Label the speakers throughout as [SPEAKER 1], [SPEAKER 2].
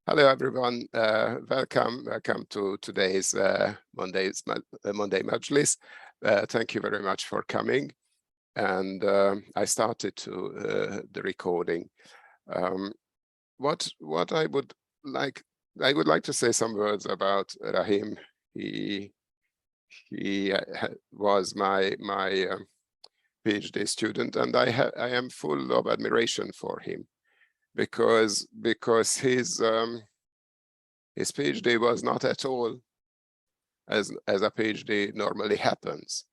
[SPEAKER 1] Hello, everyone. Welcome to today's Monday Majlis. Thank you very much for coming. And I started the recording. What I would like to say some words about Rahim. He was my PhD student, and I am full of admiration for him. Because his PhD was not at all as a PhD normally happens.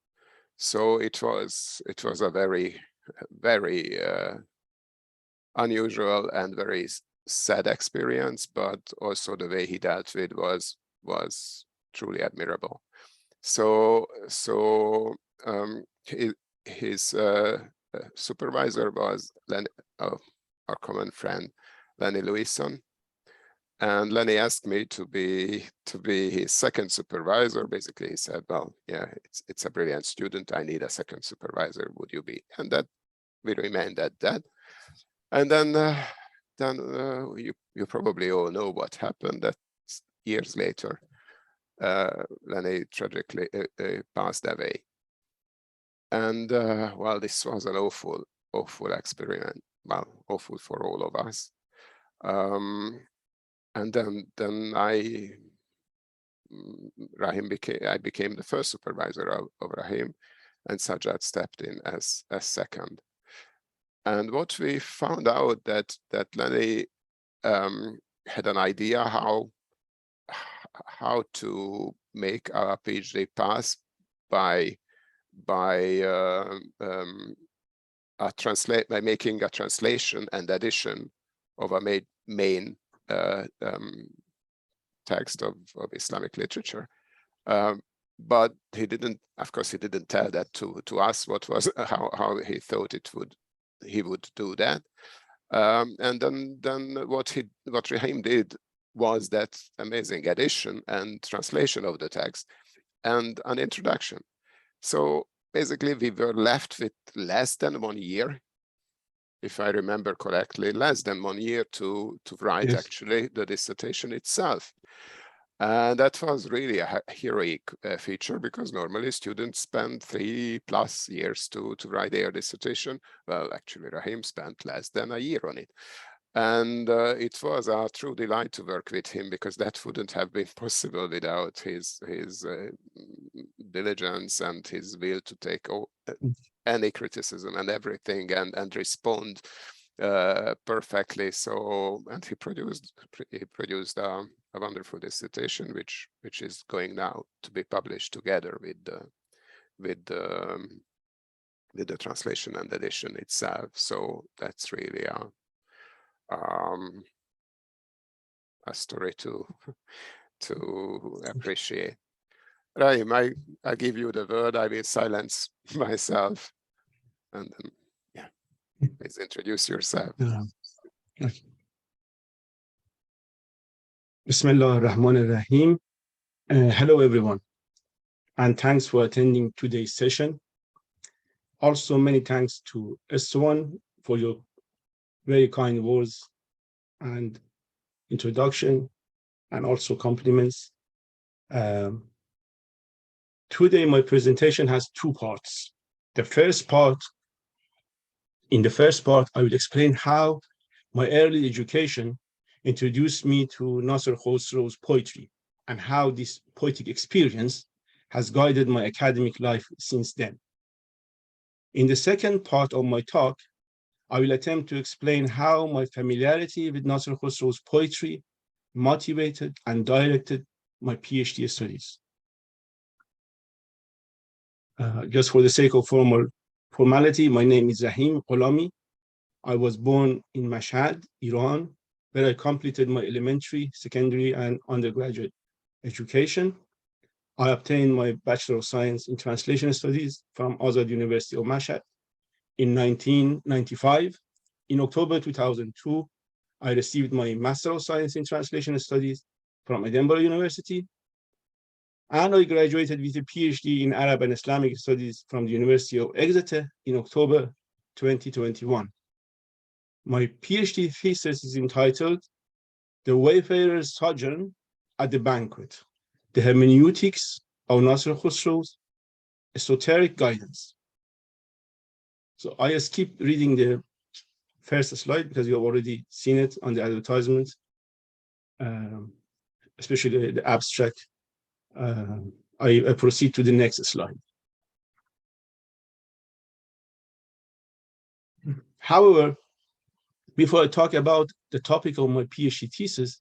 [SPEAKER 1] So it was a very unusual and very sad experience, but also the way he dealt with was truly admirable. So his supervisor was our common friend Lenny Lewison, and Lenny asked me to be his second supervisor. Basically, he said, "Well, yeah, it's a brilliant student. I need a second supervisor. Would you be?" And that we remained at that. And then you probably all know what happened. That years later, Lenny tragically passed away. And well, this was an awful experiment. Well, awful for all of us. And then I became the first supervisor of Rahim, and Sajjad stepped in as second. And what we found out that Lenny had an idea how to make our PhD pass by making a translation and addition of a main text of Islamic literature, but he didn't. Of course, he didn't tell that to us. What was how he thought he would do that, and then what Rahim did was that amazing addition and translation of the text and an introduction. So basically, we were left with less than 1 year, if I remember correctly, less than 1 year to write actually the dissertation itself. And that was really a heroic feature, because normally students spend 3+ years to write their dissertation. Well, actually, Rahim spent less than a year on it. And it was a true delight to work with him, because that wouldn't have been possible without his diligence and his will to take any criticism and everything and respond perfectly. So, and he produced a wonderful dissertation, which is going now to be published together with the translation and edition itself. So that's really a story to appreciate. Rahim, I give you the word. I will silence myself, and then, yeah, please introduce yourself.
[SPEAKER 2] Bismillah ar-Rahman ar-Rahim. Hello, everyone, and thanks for attending today's session. Also, many thanks to Esoteric for your very kind words and introduction, and also compliments. Today, my presentation has 2 parts. In the first part, I will explain how my early education introduced me to Nāṣir-e Khusraw's poetry, and how this poetic experience has guided my academic life since then. In the second part of my talk, I will attempt to explain how my familiarity with Nāṣir-e Khusraw's poetry motivated and directed my PhD studies. Just for the sake of formality, my name is Rahim Gholami. I was born in Mashhad, Iran, where I completed my elementary, secondary, and undergraduate education. I obtained my Bachelor of Science in Translation Studies from Azad University of Mashhad in 1995. In October 2002, I received my Master of Science in Translation Studies from Edinburgh University, and I graduated with a PhD in Arab and Islamic Studies from the University of Exeter in October 2021. My PhD thesis is entitled the Wayfarer's Sojourn at the Banquet, the Hermeneutics of Nāṣir-e Khusraw's Esoteric Guidance. So I skip reading the first slide because you have already seen it on the advertisement, especially the abstract. I proceed to the next slide. However, before I talk about the topic of my PhD thesis,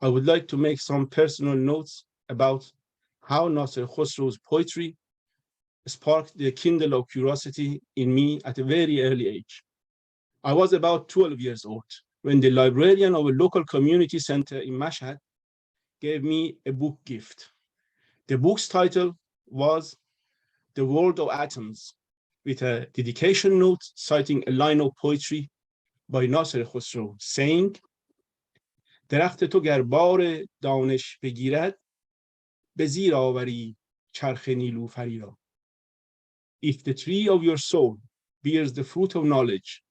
[SPEAKER 2] I would like to make some personal notes about how Nāṣir-e Khusraw's poetry sparked the kindle of curiosity in me at a very early age. I was about 12 years old when the librarian of a local community center in Mashhad gave me a book gift. The book's title was The World of Atoms, with a dedication note citing a line of poetry by Nāṣir-e Khusraw saying, درخت تو گر بار دانش بگیرد به زیر آوری چرخ نیلوفری را. If the tree of your soul bears the fruit of knowledge,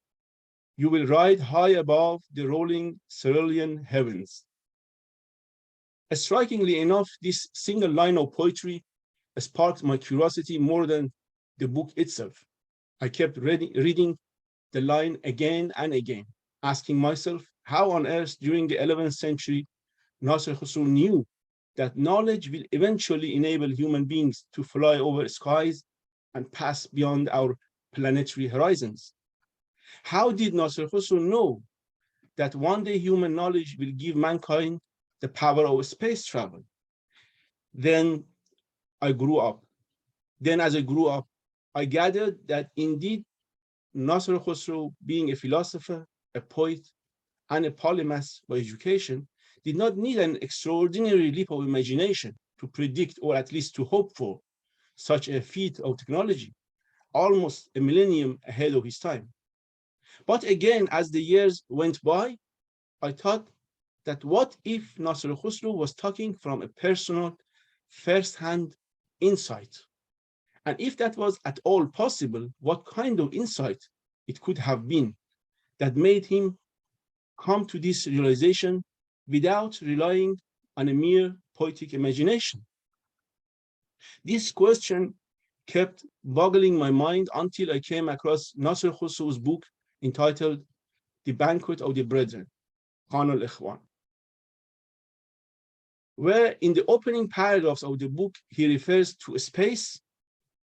[SPEAKER 2] you will ride high above the rolling cerulean heavens. Strikingly enough, this single line of poetry sparked my curiosity more than the book itself. I kept reading the line again and again, asking myself how on earth during the 11th century Nāṣir-e Khusraw knew that knowledge will eventually enable human beings to fly over skies and pass beyond our planetary horizons. How did Nāṣir-e Khusraw know that one day human knowledge will give mankind the power of space travel? Then I grew up. Then as I grew up, I gathered that indeed Nāṣir-e Khusraw, being a philosopher, a poet, and a polymath by education, did not need an extraordinary leap of imagination to predict or at least to hope for such a feat of technology, almost a millennium ahead of his time. But again, as the years went by, I thought that what if Nāṣir-e Khusraw was talking from a personal, first-hand insight? And if that was at all possible, what kind of insight it could have been that made him come to this realization without relying on a mere poetic imagination? This question kept boggling my mind until I came across Nāṣir-e Khusraw's book entitled The Banquet of the Brethren, al-Ikhwān, where in the opening paragraphs of the book, he refers to space,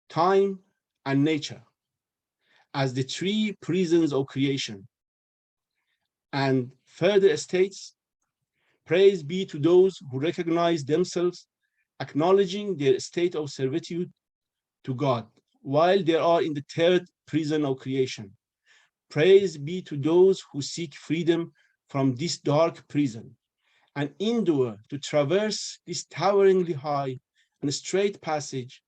[SPEAKER 2] time, and nature as the three prisons of creation, and further states, praise be to those who recognize themselves, acknowledging their state of servitude to God, while they are in the third prison of creation. Praise be to those who seek freedom from this dark prison and endure to traverse this toweringly high and straight passage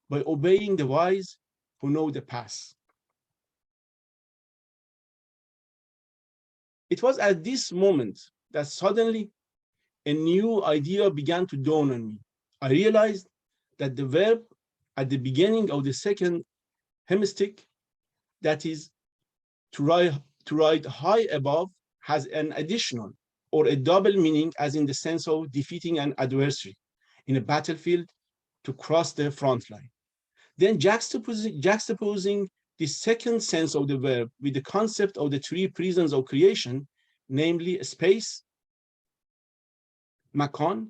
[SPEAKER 2] by obeying the wise who know the path. It was at this moment that suddenly a new idea began to dawn on me. I realized that the verb at the beginning of the second hemistich, that is, to ride high above, has an additional or a double meaning, as in the sense of defeating an adversary in a battlefield to cross the front line. Then juxtaposing the second sense of the verb with the concept of the three prisons of creation, namely space, makan,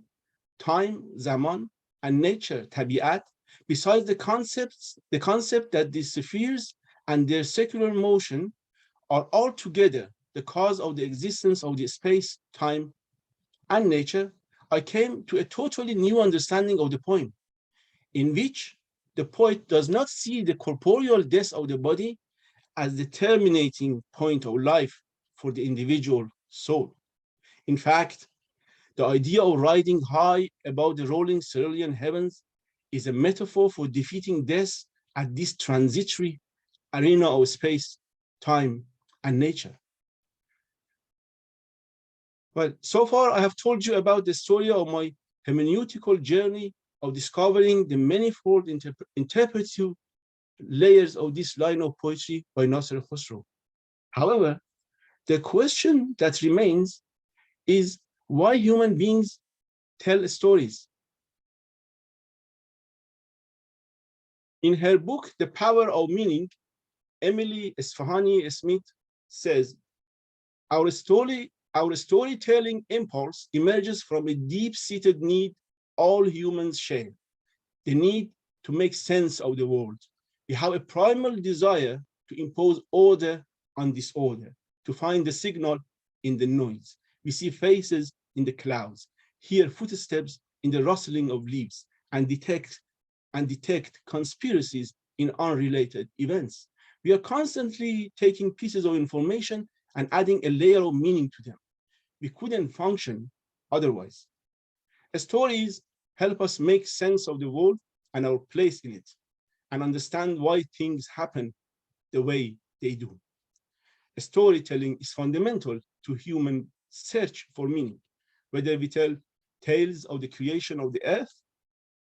[SPEAKER 2] time, zaman, and nature, tabiat, besides the concept that the spheres and their circular motion are altogether the cause of the existence of the space, time, and nature, I came to a totally new understanding of the poem, in which the poet does not see the corporeal death of the body as the terminating point of life for the individual soul. In fact, the idea of riding high above the rolling cerulean heavens is a metaphor for defeating death at this transitory arena of space, time, and nature. Well, so far I have told you about the story of my hermeneutical journey of discovering the manifold interpretive layers of this line of poetry by Nāṣir-e Khusraw. However, the question that remains is, Why human beings tell stories? In her book, The Power of Meaning, Emily Esfahani Smith says, our storytelling impulse emerges from a deep-seated need all humans share, the need to make sense of the world. We have a primal desire to impose order on disorder, to find the signal in the noise. We see faces in the clouds, hear footsteps in the rustling of leaves, and detect conspiracies in unrelated events. We are constantly taking pieces of information and adding a layer of meaning to them. We couldn't function otherwise. Stories help us make sense of the world and our place in it, and understand why things happen the way they do. Storytelling is fundamental to human search for meaning, whether we tell tales of the creation of the earth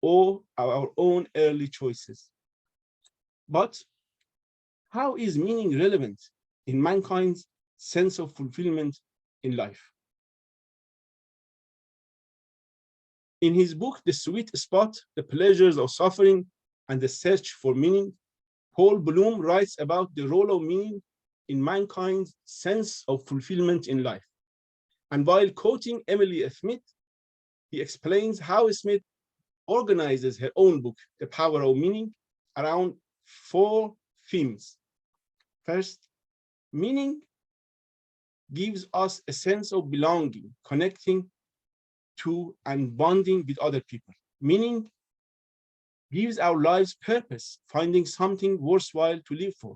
[SPEAKER 2] or our own early choices. But how is meaning relevant in mankind's sense of fulfillment in life? In his book, The Sweet Spot, The Pleasures of Suffering and the Search for Meaning, Paul Bloom writes about the role of meaning in mankind's sense of fulfillment in life. And while quoting Emily Smith, he explains how Smith organizes her own book, The Power of Meaning, around 4 themes. First, meaning gives us a sense of belonging, connecting to and bonding with other people. Meaning gives our lives purpose, finding something worthwhile to live for.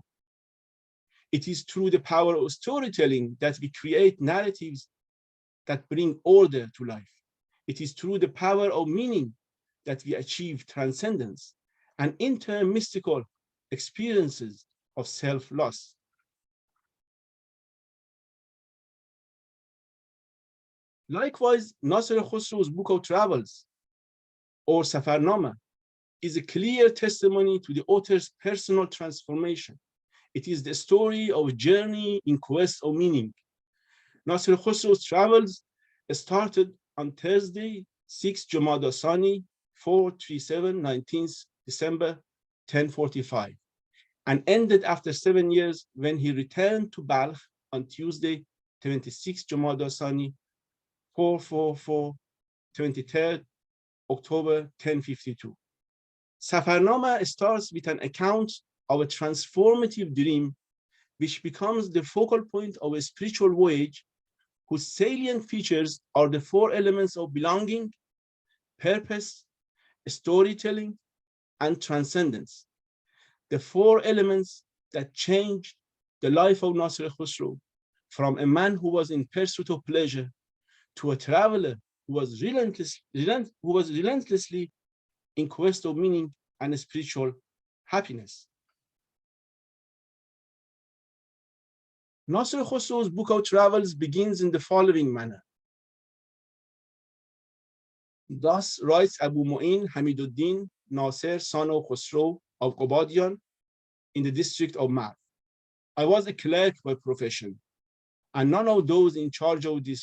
[SPEAKER 2] It is through the power of storytelling that we create narratives that bring order to life. It is through the power of meaning that we achieve transcendence and intermystical experiences of self-loss. Likewise, Nāṣir-e Khusraw's Book of Travels, or Safarnama, is a clear testimony to the author's personal transformation. It is the story of a journey in quest of meaning. Nāṣir-e Khusraw's travels started on Thursday, 6 Jumada Sani, 437, 19th December, 1045, and ended after 7 years when he returned to Balkh on Tuesday, 26 Jumada Sani, 444, 23rd October, 1052. Safarnama starts with an account of a transformative dream, which becomes the focal point of a spiritual voyage whose salient features are the 4 elements of belonging, purpose, storytelling, and transcendence. The 4 elements that changed the life of Nāṣir-e Khusraw from a man who was in pursuit of pleasure to a traveler who was relentlessly in quest of meaning and spiritual happiness. Nāṣir-e Khusraw's Book of Travels begins in the following manner. Thus writes Abu Mu'in Hamiduddin Nāṣir, son of Khusraw of Qubadiyan in the district of Marv. I was a clerk by profession, and one of those in charge of the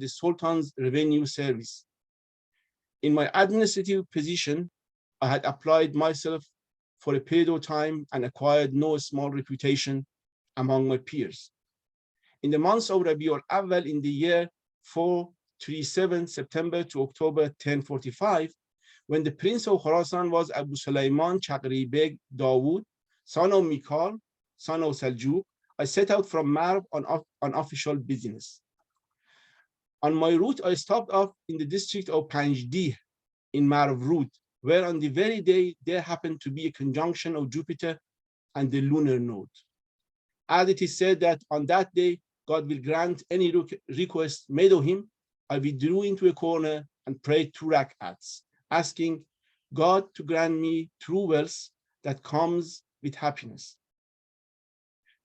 [SPEAKER 2] Sultan's revenue service. In my administrative position, I had applied myself for a period of time and acquired no small reputation among my peers. In the months of Rabiul Awwal in the year 437, September to October 1045, when the Prince of Khurasan was Abu Sulaiman Chaqri Beg Dawood, son of Mikal, son of Saljuk, I set out from Marv on official business. On my route, I stopped off in the district of Panjdih in Marv route, where on the very day there happened to be a conjunction of Jupiter and the lunar node. As it is said that on that day, God will grant any request made of him, I withdrew into a corner and prayed 2 rak'ats, asking God to grant me true wealth that comes with happiness.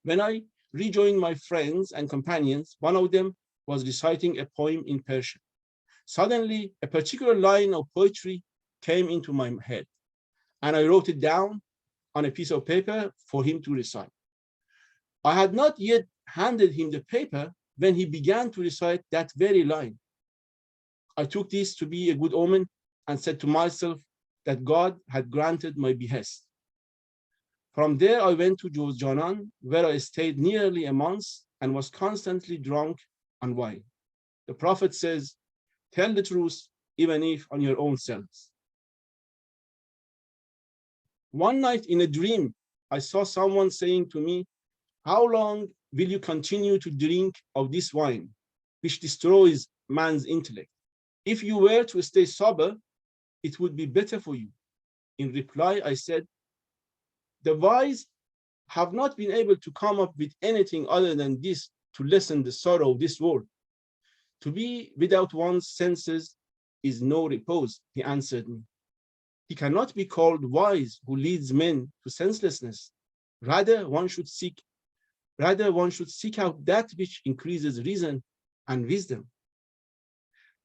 [SPEAKER 2] When I rejoined my friends and companions, one of them was reciting a poem in Persian. Suddenly, a particular line of poetry came into my head, and I wrote it down on a piece of paper for him to recite. I had not yet handed him the paper when he began to recite that very line. I took this to be a good omen and said to myself that God had granted my behest. From there, I went to Sojourn, where I stayed nearly a month and was constantly drunk on wine. The Prophet says, tell the truth, even if on your own selves. One night in a dream, I saw someone saying to me, how long will you continue to drink of this wine, which destroys man's intellect? If you were to stay sober, it would be better for you. In reply, I said, the wise have not been able to come up with anything other than this to lessen the sorrow of this world. To be without one's senses is no repose, he answered me. He cannot be called wise who leads men to senselessness. Rather, one should seek out that which increases reason and wisdom.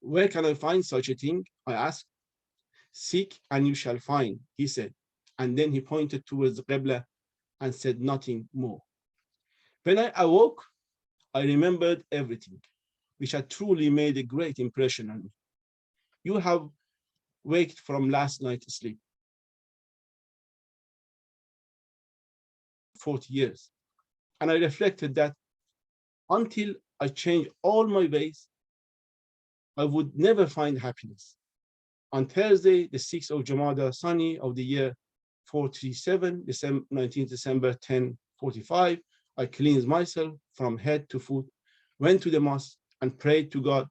[SPEAKER 2] Where can I find such a thing? I asked. Seek and you shall find, he said. And then he pointed towards the Qibla and said nothing more. When I awoke, I remembered everything, which had truly made a great impression on me. You have waked from last night's sleep. 40 years. And I reflected that until I change all my ways, I would never find happiness. On Thursday, the 6th of Jamada Sani of the year 437, 19th December 1045, I cleansed myself from head to foot, went to the mosque and prayed to God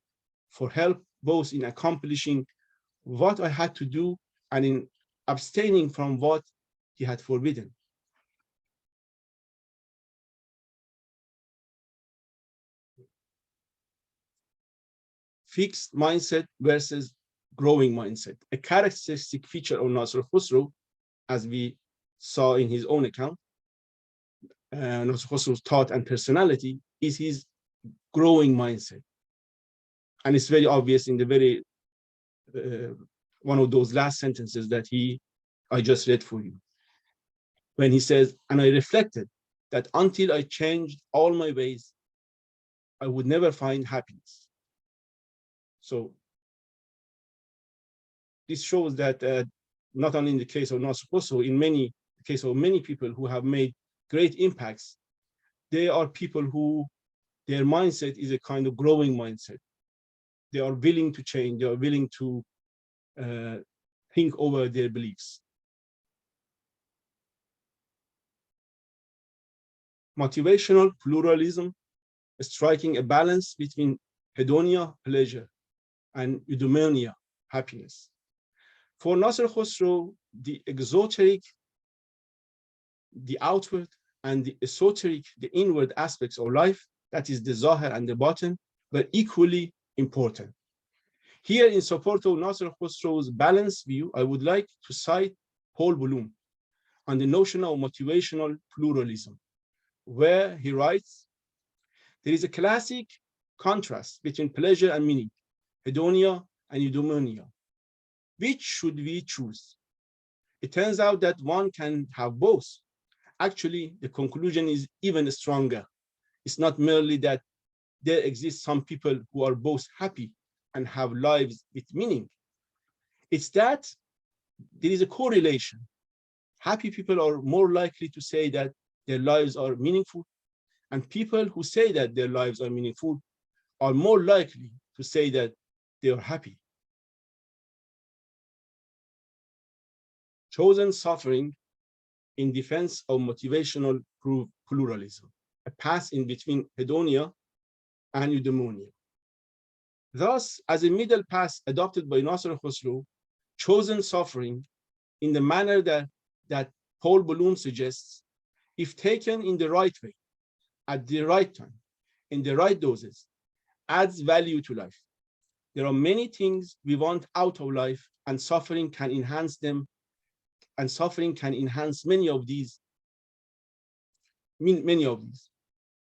[SPEAKER 2] for help, both in accomplishing what I had to do and in abstaining from what he had forbidden. Fixed mindset versus growing mindset. A characteristic feature of Nāṣir-e Khusraw, as we saw in his own account, Nāṣir-e Khusraw's thought and personality, is his growing mindset. And it's very obvious in the very one of those last sentences that I just read for you. When he says, and I reflected that until I changed all my ways, I would never find happiness. So this shows that not only in the case of Nāṣir-e Khusraw, in the case of many people who have made great impacts, they are people who their mindset is a kind of growing mindset. They are willing to change. They are willing to think over their beliefs. Motivational pluralism, striking a balance between hedonia, pleasure, and eudaimonia, happiness. For Nāṣir-e Khusraw, the exoteric, the outward, and the esoteric, the inward aspects of life, that is the zahir and the batin, were equally important. Here, in support of Nāṣir-e Khusraw's balanced view, I would like to cite Paul Bloom on the notion of motivational pluralism, where he writes, there is a classic contrast between pleasure and meaning, hedonia and eudaimonia. Which should we choose? It turns out that one can have both. Actually, the conclusion is even stronger. It's not merely that there exist some people who are both happy and have lives with meaning. It's that there is a correlation. Happy people are more likely to say that their lives are meaningful, and people who say that their lives are meaningful are more likely to say that they are happy. Chosen suffering in defense of motivational pluralism, a path in between hedonia and eudaimonia. Thus, as a middle path adopted by Nāṣir-e Khusraw, chosen suffering in the manner that Paul Bloom suggests, if taken in the right way, at the right time, in the right doses, adds value to life. There are many things we want out of life, and suffering can enhance them, and suffering can enhance many of these.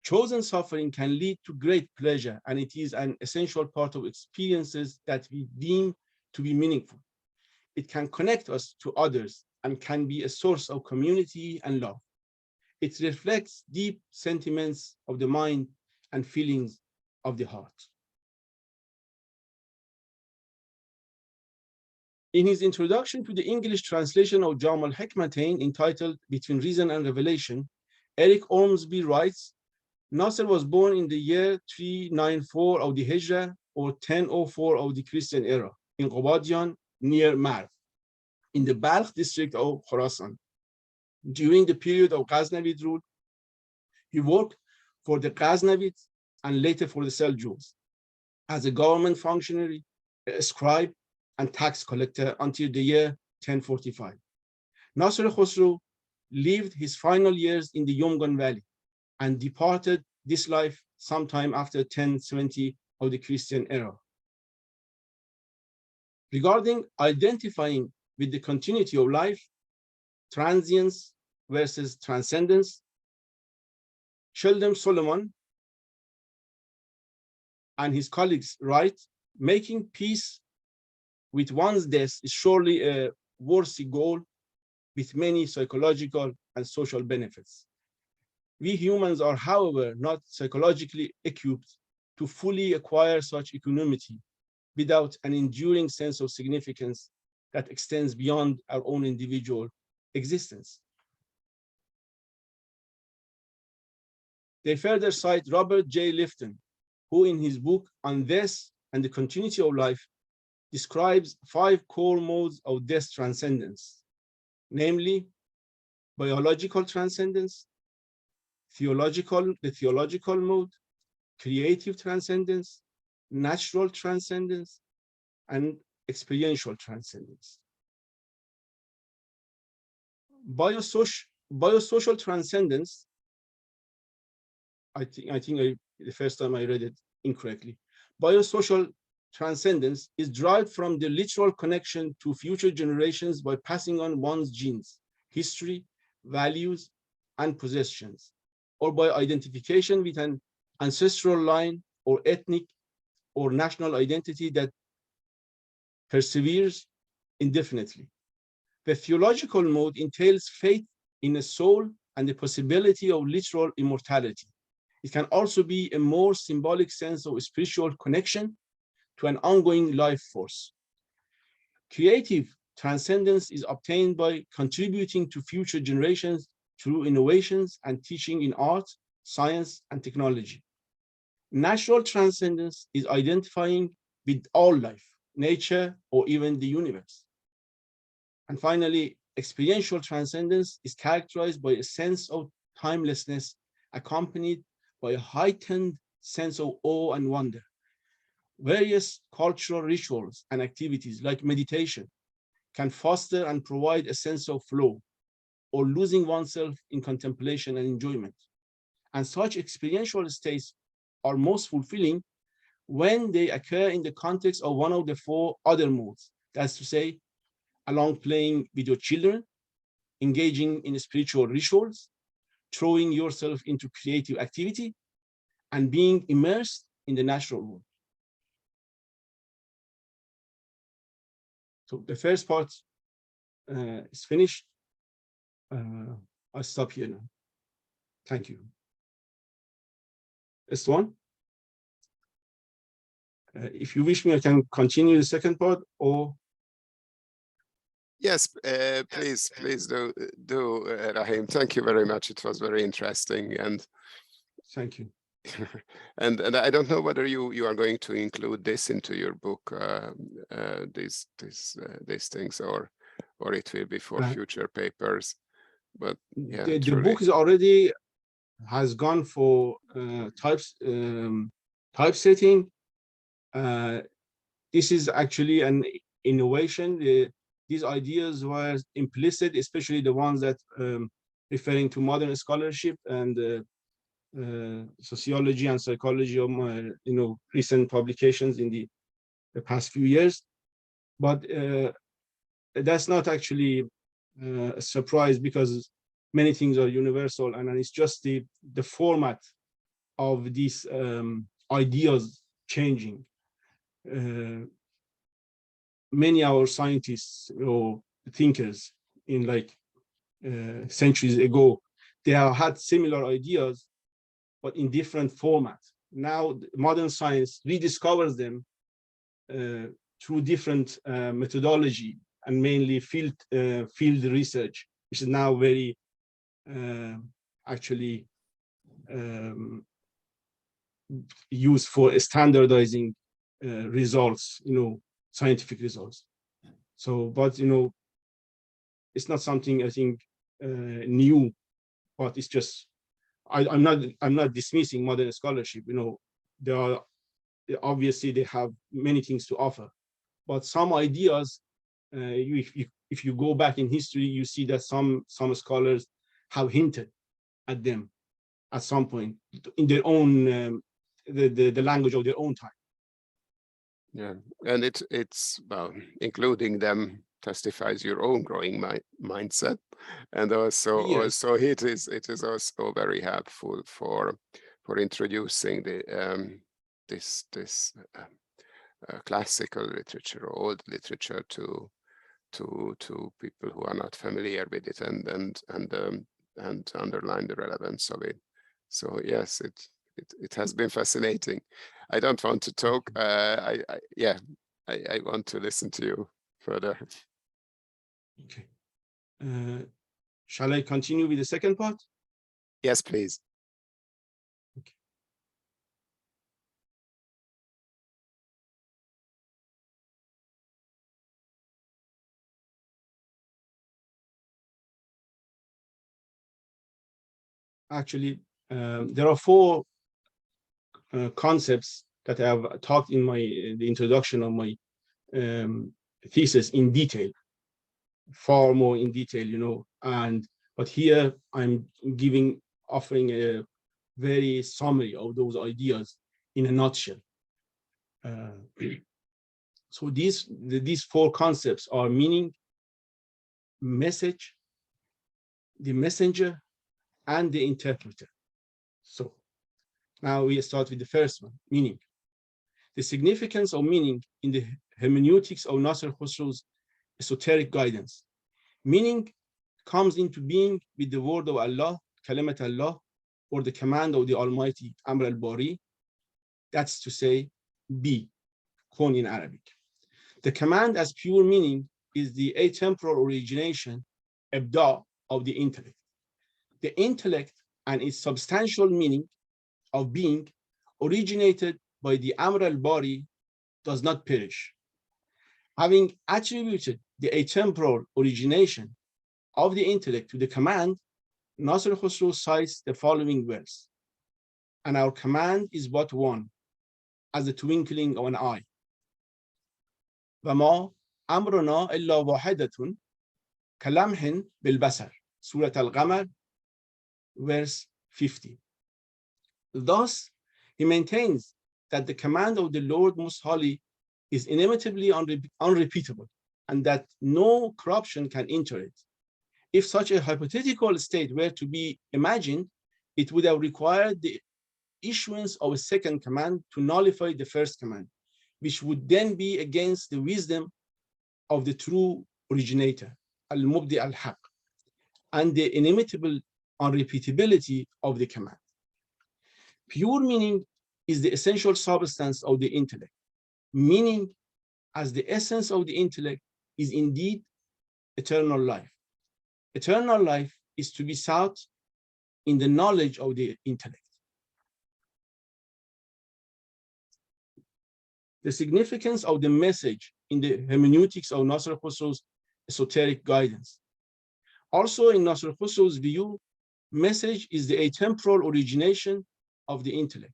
[SPEAKER 2] Chosen suffering can lead to great pleasure, and it is an essential part of experiences that we deem to be meaningful. It can connect us to others and can be a source of community and love. It reflects deep sentiments of the mind and feelings of the heart. In his introduction to the English translation of Jam al-Hikmatain entitled Between Reason and Revelation, Eric Ormsby writes, Nāṣir was born in the year 394 of the Hijra or 1004 of the Christian era in Qubadian near Marv in the Balkh district of Khorasan. During the period of Ghaznavid rule, he worked for the Ghaznavids and later for the Seljuks as a government functionary, a scribe, and tax collector until the year 1045. Nāṣir-e Khusraw lived his final years in the Yomgan Valley and departed this life sometime after 1070 of the Christian era. Regarding identifying with the continuity of life, transience versus transcendence, Sheldon Solomon and his colleagues write, making peace with one's death is surely a worthy goal with many psychological and social benefits. We humans are, however, not psychologically equipped to fully acquire such equanimity without an enduring sense of significance that extends beyond our own individual existence. They further cite Robert J. Lifton, who in his book On Death and the Continuity of Life describes 5 core modes of death transcendence, namely biological transcendence, the theological mode, creative transcendence, natural transcendence, and experiential transcendence. Biosocial transcendence, I think the first time I read it incorrectly. Biosocial transcendence is derived from the literal connection to future generations by passing on one's genes, history, values, and possessions, or by identification with an ancestral line or ethnic or national identity that perseveres indefinitely. The theological mode entails faith in a soul and the possibility of literal immortality. It can also be a more symbolic sense of spiritual connection to an ongoing life force. Creative transcendence is obtained by contributing to future generations through innovations and teaching in art, science, and technology. Natural transcendence is identifying with all life, nature, or even the universe. And finally, experiential transcendence is characterized by a sense of timelessness accompanied by a heightened sense of awe and wonder. Various cultural rituals and activities like meditation can foster and provide a sense of flow or losing oneself in contemplation and enjoyment. And such experiential states are most fulfilling when they occur in the context of one of the 4 other modes. That's to say, along playing with your children, engaging in spiritual rituals, throwing yourself into creative activity, and being immersed in the natural world. So the first part is finished. I'll stop here now. Thank you. Next one. If you wish me, I can continue the second part, or
[SPEAKER 1] yes, please do, Rahim. Thank you very much. It was very interesting, and
[SPEAKER 2] thank you.
[SPEAKER 1] and I don't know whether you are going to include this into your book, these things, or it will be for future papers. But yeah,
[SPEAKER 2] the book is already has gone for typesetting. This is actually an innovation. These ideas were implicit, especially the ones that referring to modern scholarship and sociology and psychology of recent publications in the past few years. But that's not actually a surprise, because many things are universal, and it's just the format of these ideas changing. Many of our scientists or thinkers in centuries ago, they have had similar ideas, but in different formats. now modern science rediscovers them through different methodology and mainly field research, which is now very actually used for standardizing results, scientific results. So, but it's not something I think new, but it's just I'm not dismissing modern scholarship. There are obviously they have many things to offer, but some ideas, if you go back in history, you see that some scholars have hinted at them at some point in their own the language of their own time.
[SPEAKER 1] Yeah, and it's well, including them testifies your own growing mindset, and also
[SPEAKER 2] Yes.
[SPEAKER 1] it is also very helpful for introducing the this classical literature or old literature to people who are not familiar with it, and underline the relevance of it. So yes, it has been fascinating. I don't want to talk. I want to listen to you further.
[SPEAKER 2] Okay. Shall I continue with the second part?
[SPEAKER 1] Yes, please.
[SPEAKER 2] Okay. Actually, there are four concepts that I have talked in the introduction of my thesis in detail, far more in detail, but here I'm offering a very summary of those ideas in a nutshell. So these four concepts are meaning, message, the messenger, and the interpreter. So now we start with the first one, meaning. The significance of meaning in the hermeneutics of Nāṣir-e Khusraw's esoteric guidance. Meaning comes into being with the word of Allah, kalimat Allah, or the command of the Almighty, Amr al-Bari. That's to say, be, Khwān in Arabic. The command as pure meaning is the atemporal origination, ibda, of the intellect. The intellect and its substantial meaning of being originated by the Amr al-Bari does not perish. Having attributed the atemporal origination of the intellect to the command, Nāṣir-e Khusraw cites the following verse: and our command is but one, as the twinkling of an eye. وَمَا أَمْرُنَا إِلَّا وَاحِدَةٌ كَلَمْحٍ بِالْبَصَرِ. Surah Al-Qamar, verse 50. Thus, he maintains that the command of the Lord Most Holy is inimitably unrepeatable, and that no corruption can enter it. If such a hypothetical state were to be imagined, it would have required the issuance of a second command to nullify the first command, which would then be against the wisdom of the true originator, al-Mubdi al-Haq, and the inimitable unrepeatability of the command. Pure meaning is the essential substance of the intellect. Meaning, as the essence of the intellect, is indeed eternal life. Eternal life is to be sought in the knowledge of the intellect. The significance of the message in the hermeneutics of Nāṣir-e Khusraw's esoteric guidance. Also, in Nāṣir-e Khusraw's view, message is the atemporal origination of the intellect.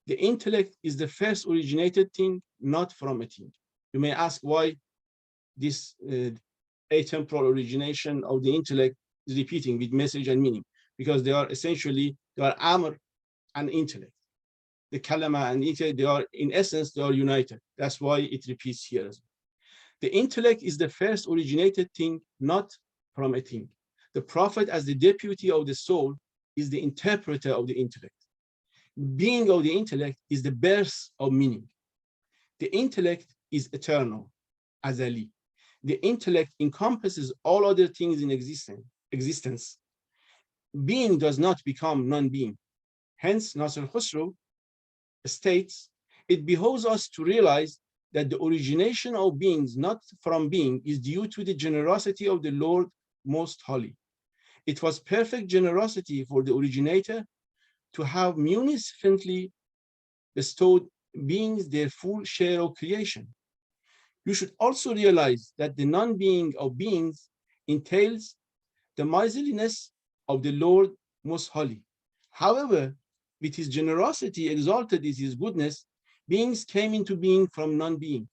[SPEAKER 2] The intellect is the first originated thing, not from a thing. You may ask why this atemporal origination of the intellect is repeating with message and meaning, because they are amr and intellect. The kalama and intellect, in essence, they are united. That's why it repeats here as well. The intellect is the first originated thing, not from a thing. The prophet, as the deputy of the soul, is the interpreter of the intellect. Being of the intellect is the birth of meaning. The intellect is eternal, azali. The intellect encompasses all other things in existence. Being does not become non-being. Hence, Nāṣir-e Khusraw states, it behoves us to realize that the origination of beings not from being is due to the generosity of the Lord Most Holy. It was perfect generosity for the originator to have munificently bestowed beings their full share of creation. You should also realize that the non-being of beings entails the miserliness of the Lord Most Holy. However, with his generosity exalted is his goodness, beings came into being from non-being.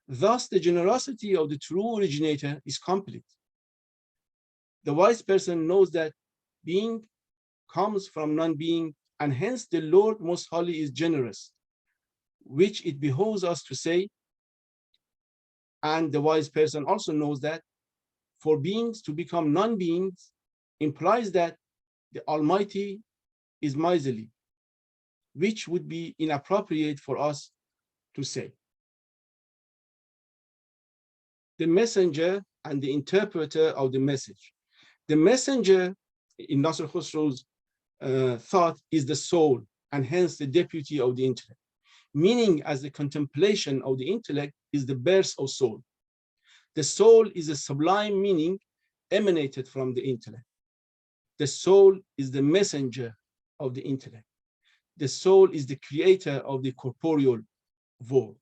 [SPEAKER 2] Thus, the generosity of the true originator is complete. The wise person knows that being comes from non-being, and hence the Lord Most Holy is generous, which it behoves us to say. And the wise person also knows that for beings to become non-beings implies that the Almighty is miserly, which would be inappropriate for us to say. The messenger and the interpreter of the message. The messenger in Nāṣir-e Khusraw's thought is the soul, and hence the deputy of the intellect, meaning as the contemplation of the intellect is the birth of soul. The soul is a sublime meaning emanated from the intellect. The soul is the messenger of the intellect. The soul is the creator of the corporeal world.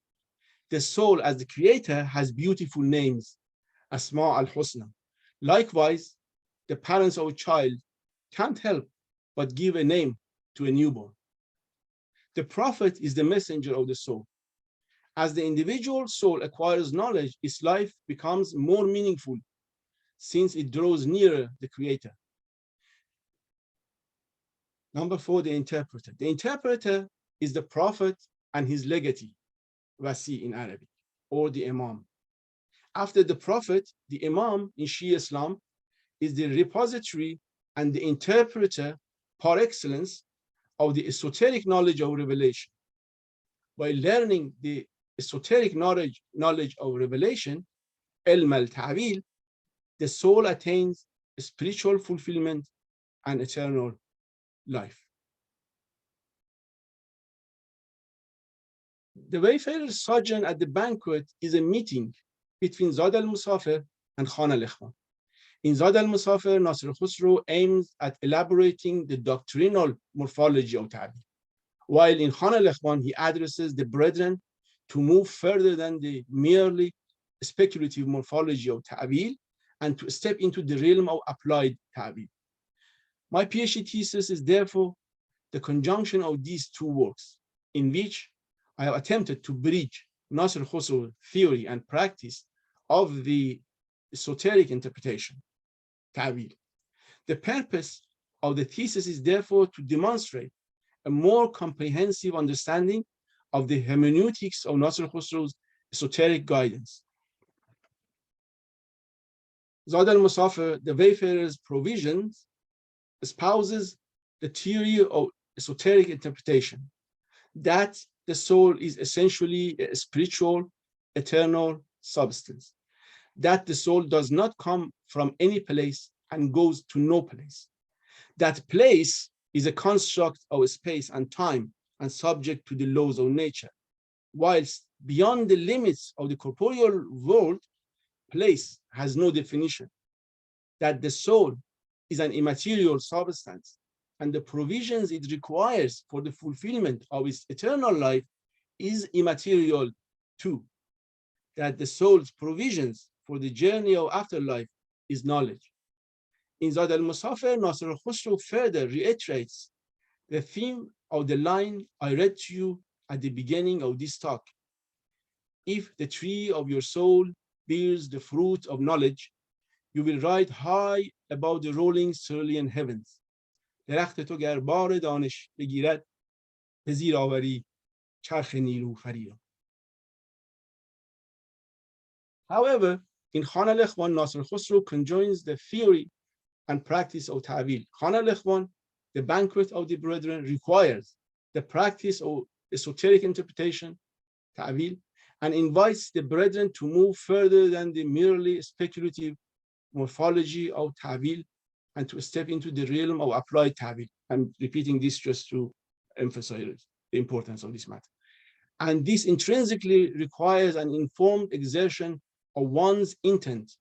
[SPEAKER 2] The soul as the creator has beautiful names, Asma al-Husna. Likewise, the parents of a child can't help but give a name to a newborn. The prophet is the messenger of the soul. As the individual soul acquires knowledge, its life becomes more meaningful since it draws nearer the creator. Number 4, the interpreter. The interpreter is the prophet and his legatee, wasi in Arabic, or the imam. After the prophet, the imam in Shia Islam is the repository and the interpreter par excellence of the esoteric knowledge of revelation. By learning the esoteric knowledge of revelation, ilm al-ta'wil, the soul attains spiritual fulfillment and eternal life. The Wayfarer's sojourn at the banquet is a meeting between Zad al-Musafir and Khwān al-Ikhwān. In Zad al-Musafir, Nāṣir-e Khusraw aims at elaborating the doctrinal morphology of Ta'wil, while in Khwān al-Ikhwān, he addresses the brethren to move further than the merely speculative morphology of Ta'wil and to step into the realm of applied Ta'wil. My PhD thesis is therefore the conjunction of these two works, in which I have attempted to bridge Nāṣir-e Khusraw's theory and practice of the esoteric interpretation, Ta'wil. The purpose of the thesis is therefore to demonstrate a more comprehensive understanding of the hermeneutics of Nāṣir-e Khusraw's esoteric guidance. Zad al-Musafir, the Wayfarer's provisions, espouses the theory of esoteric interpretation, that the soul is essentially a spiritual, eternal substance, that the soul does not come from any place and goes to no place, that place is a construct of space and time and subject to the laws of nature, whilst beyond the limits of the corporeal world, place has no definition, that the soul is an immaterial substance, and the provisions it requires for the fulfillment of its eternal life is immaterial too, that the soul's provisions for the journey of afterlife is knowledge. In Zad al-Musafir, Nāṣir-e Khusraw further reiterates the theme of the line I read to you at the beginning of this talk. If the tree of your soul bears the fruit of knowledge, you will ride high above the rolling cerulean heavens. درخت تو گر بار دانش بگیرد به زیر آوری چرخ نیلوفری. However, in Khwān al-Ikhwān, Nāṣir-e Khusraw conjoins the theory and practice of Ta'wil. Khwān al-Ikhwān, the banquet of the brethren, requires the practice of esoteric interpretation, Ta'wil, and invites the brethren to move further than the merely speculative morphology of Ta'wil and to step into the realm of applied Ta'wil. I'm repeating this just to emphasize it. the importance of this matter. And this intrinsically requires an informed exertion of one's intent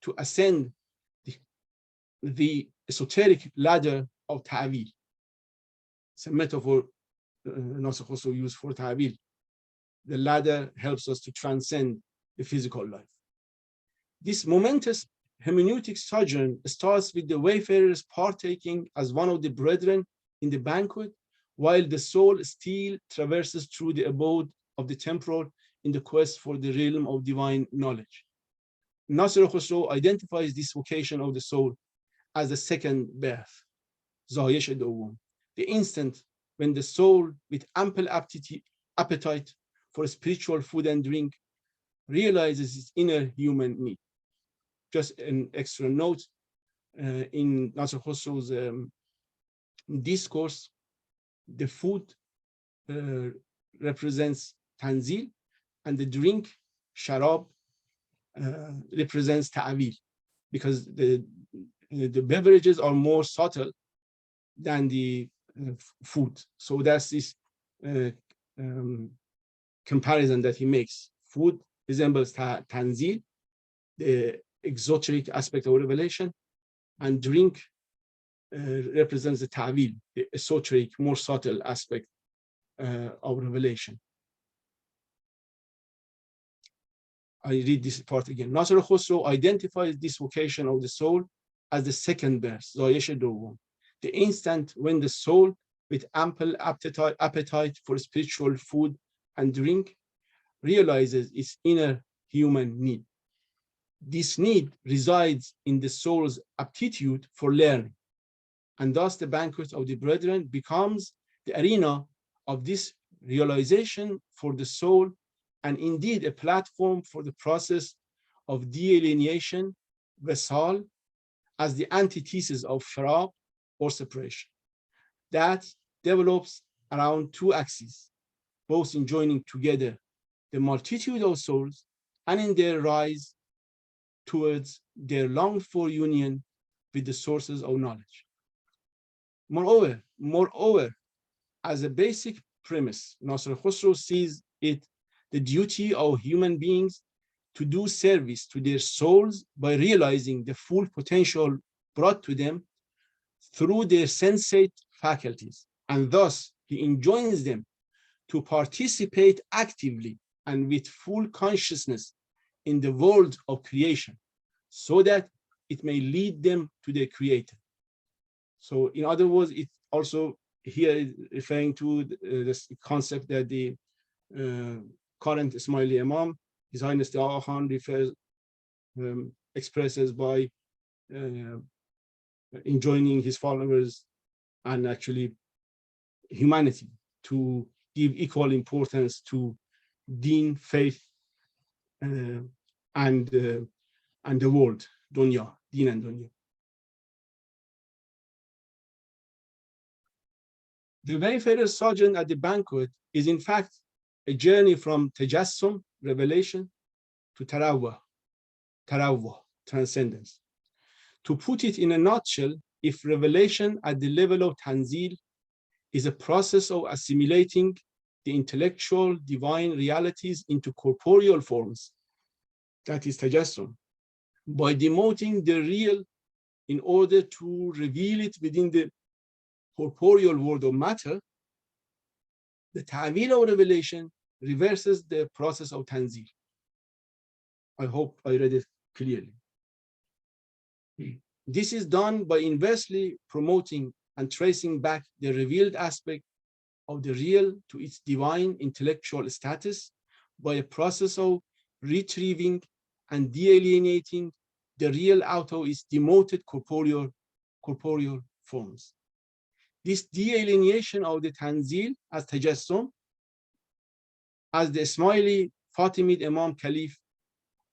[SPEAKER 2] to ascend the esoteric ladder of ta'wil. It's a metaphor Nāṣir-e Khusraw used for ta'wil. The ladder helps us to transcend the physical life. This momentous hermeneutic sojourn starts with the wayfarers partaking as one of the brethren in the banquet, while the soul still traverses through the abode of the temporal in the quest for the realm of divine knowledge. Nāṣir-e Khusraw identifies this vocation of the soul as the second birth, Zāyesh Dawwam, the instant when the soul, with ample appetite for spiritual food and drink, realizes its inner human need. Just an extra note, in Nāṣir-e Khusraw's discourse, the food represents tanzil, and the drink, sharab, represents ta'wil, because the beverages are more subtle than the food. So that's this comparison that he makes. Food resembles tanzil, the exoteric aspect of revelation, and drink represents the ta'wil, the esoteric, more subtle aspect of revelation. I read this part again. Nāṣir-e Khusraw identifies this vocation of the soul as the second birth, Zāyesh Dawwam, the instant when the soul, with ample appetite for spiritual food and drink, realizes its inner human need. This need resides in the soul's aptitude for learning, and thus the banquet of the brethren becomes the arena of this realization for the soul, and indeed a platform for the process of de-alienation, vesal, as the antithesis of faraq or separation, that develops around two axes, both in joining together the multitude of souls and in their rise towards their longed-for union with the sources of knowledge. Moreover, as a basic premise, Nāṣir-e Khusraw sees it the duty of human beings to do service to their souls by realizing the full potential brought to them through their sensate faculties, and thus he enjoins them to participate actively and with full consciousness in the world of creation, so that it may lead them to their creator. So in other words, it also here is referring to this concept that the current Ismaili Imam, His Highness the al-Ikhwān, expresses by enjoining his followers and actually humanity to give equal importance to deen, faith, and the world, dunya, deen and dunya. The Wayfarer's sojourn at the banquet is in fact a journey from tajassum, revelation, to tarawwuh, transcendence. To put it in a nutshell, if revelation at the level of tanzil is a process of assimilating the intellectual divine realities into corporeal forms, that is tajassum, by demoting the real in order to reveal it within the corporeal world of matter, the ta'wil of revelation reverses the process of tanzil. I hope I read it clearly. This is done by inversely promoting and tracing back the revealed aspect of the real to its divine intellectual status by a process of retrieving and de-alienating the real out of its demoted corporeal forms. This de-alienation of the tanzil as tajassum, as the Ismaili Fatimid Imam Caliph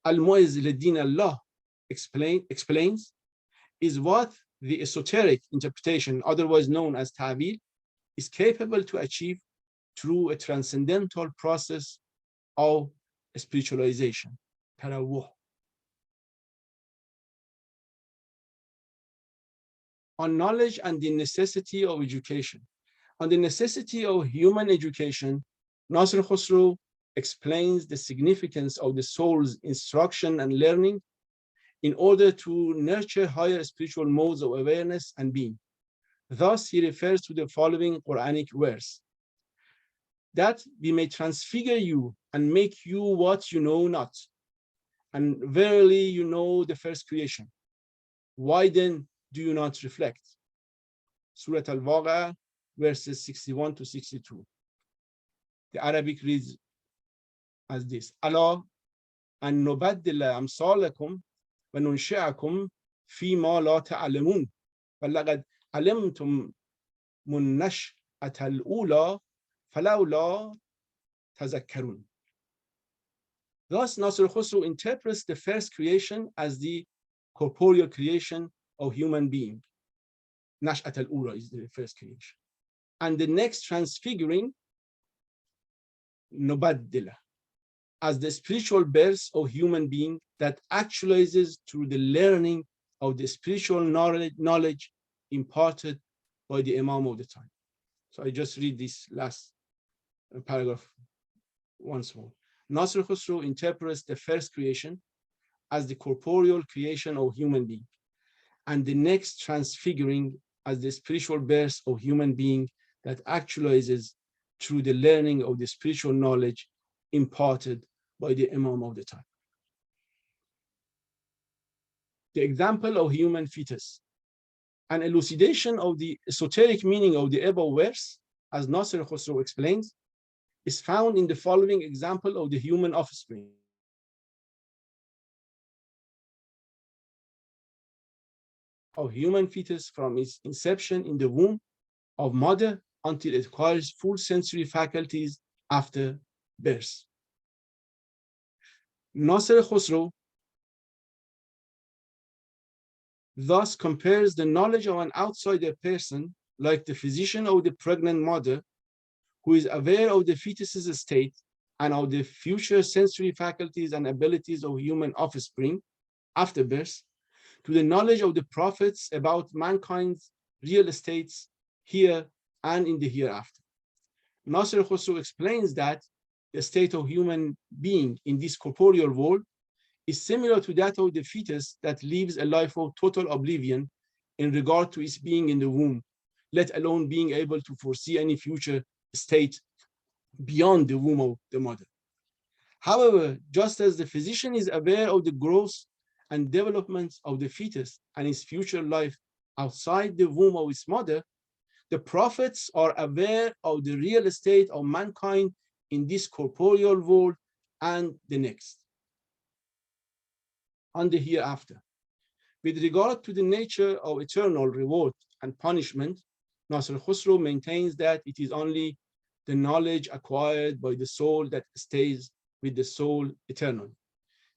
[SPEAKER 2] al-Mu'izz lid-Din Allah explains, is what the esoteric interpretation, otherwise known as ta'wil, is capable to achieve through a transcendental process of spiritualization, tarawwuh. On knowledge and the necessity of education. On the necessity of human education, Nāṣir-e Khusraw explains the significance of the soul's instruction and learning in order to nurture higher spiritual modes of awareness and being. Thus, he refers to the following Quranic verse: that we may transfigure you and make you what you know not. And verily you know the first creation. Why then do you not reflect? Surah Al-Waqi'ah, verses 61 to 62. The Arabic reads as this: Allah an nubaddila amsalakum wa nunshi'akum fi ma la ta'lamun wa laqad alimtum munnash'ata al-ula falawla tazakkarun. Thus, Nāṣir-e Khusraw interprets the first creation as the corporeal creation of human being. Nash'at al-ula is the first creation. And the next transfiguring, nubaddila, as the spiritual birth of human being that actualizes through the learning of the spiritual knowledge imparted by the Imam of the time. So I just read this last paragraph once more. Nāṣir-e Khusraw interprets the first creation as the corporeal creation of human being, and the next transfiguring as the spiritual birth of human being that actualizes through the learning of the spiritual knowledge imparted by the Imam of the time. The example of human fetus. An elucidation of the esoteric meaning of the above verse, as Nāṣir-e Khusraw explains, is found in the following example of the human offspring. Of human fetus from its inception in the womb of mother until it acquires full sensory faculties after birth. Nāṣir-e Khusraw thus compares the knowledge of an outsider person, like the physician of the pregnant mother, who is aware of the fetus's state and of the future sensory faculties and abilities of human offspring after birth, to the knowledge of the prophets about mankind's real states here and in the hereafter. Nāṣir-e Khusraw explains that the state of human being in this corporeal world is similar to that of the fetus that lives a life of total oblivion in regard to its being in the womb, let alone being able to foresee any future state beyond the womb of the mother. However, just as the physician is aware of the growth and development of the fetus and its future life outside the womb of its mother, the prophets are aware of the real state of mankind in this corporeal world and the next, and the hereafter. With regard to the nature of eternal reward and punishment, Nāṣir-e Khusraw maintains that it is only the knowledge acquired by the soul that stays with the soul eternally,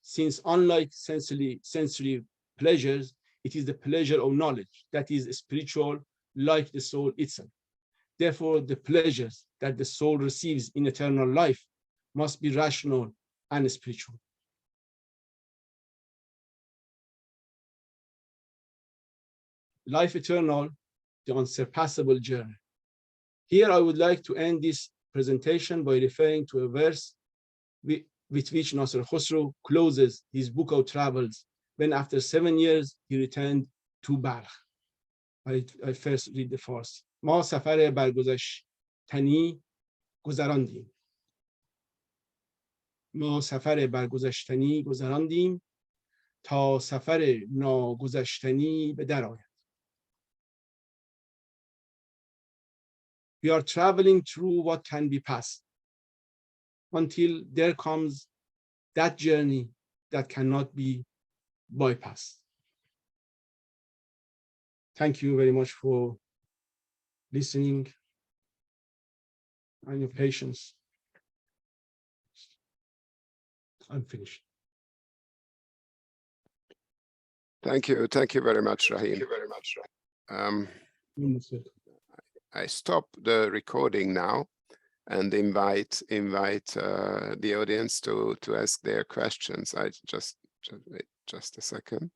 [SPEAKER 2] since unlike sensory pleasures, it is the pleasure of knowledge that is spiritual, like the soul itself. Therefore, the pleasures that the soul receives in eternal life must be rational and spiritual. Life eternal, the unsurpassable journey. Here I would like to end this presentation by referring to a verse with which Nāṣir-e Khusraw closes his book of travels when after 7 years he returned to Balkh. I first read the first. ما سفر برگذشتنی گذراندیم. ما سفر برگذشتنی گذراندیم تا سفر ناگذشتنی به در آید. We are traveling through what can be passed until there comes that journey that cannot be bypassed. Thank you very much for listening and your patience. I'm finished.
[SPEAKER 1] Thank you very much, Rahim. I stop the recording now and invite the audience to ask their questions. I just wait just a second.